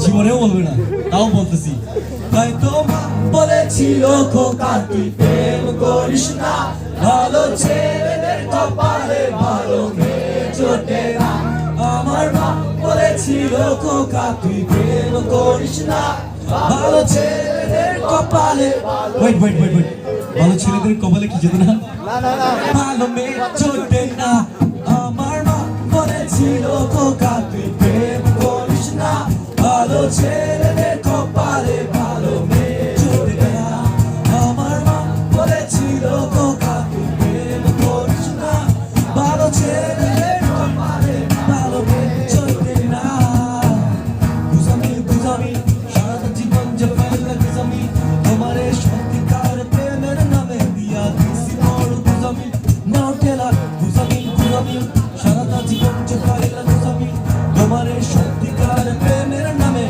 জীবনেও বলবে না, তাও বলতেছি। তাই তোমা বলেছিল খোকা তুই প্রেম করিস না, ভালো ছেলেদের কপালে ভালো মেয়ে জোটে না। আমার মা বলেছিল খোকা তুই প্রেম করিস না, ভালো ছেলেদের কপালে ভালো ছেলেদের কপালে কি জোটে না, ভালো মেয়ে জোটে না। আমার মা বলেছিল খোকা তুই প্রেম করিস না, ভালো ছেলেদের কপালে ভালো মেয়ে জোটে না। আমার মা বলেছিল খোকা তুই প্রেম করিস না, ভালো ছেলেদের কপালে ভালো মেয়ে জোটে না। বুঝামি বুঝামি সারাটা জীবন যে পাইলা বুঝামি, তোমারে সত্যিকার প্রেমের নামে দিয়া দিছি বড় বুঝামি। নাও ঠেলা বুঝামি বুঝামি সারাটা জীবন যে পাইলা বুঝামি, তোমারে সত্যিকার প্রেমের নামে।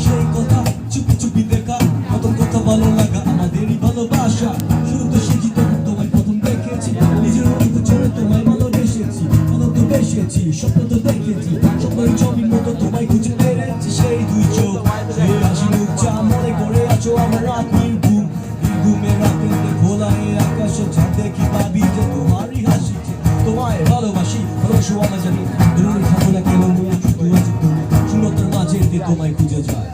সেই কথা চুপি চুপি দেখা, কত কথা ভালো লাগা আমাদেরই ভালোবাসা। শুরু তো শিখি তখন তোমায় প্রথম দেখেছি, নিজের অনেক চলে তোমায় ভালোবেসেছি, ভালোবেসেছি স্বপ্ন তো দেখেছি, স্বপ্নের ছবির মতো তোমায় খুঁজে পেরেছি। সেই দুই চোখ সেই হাসি মুখ যা মনে করে আছো আমার রাত নির্ঘুম, নির্ঘুমের রাতে খোলা এই আকাশে চাঁদ দেখি ভাবি যে তোমারই হাসি, যে তোমায় ভালোবাসি ভালোবাসো আমার জানি। দূরে থাকো না কেন মনে শুধু আছে তুমি, শূন্যতার মাঝে দিয়ে তোমায় খুঁজে যায়।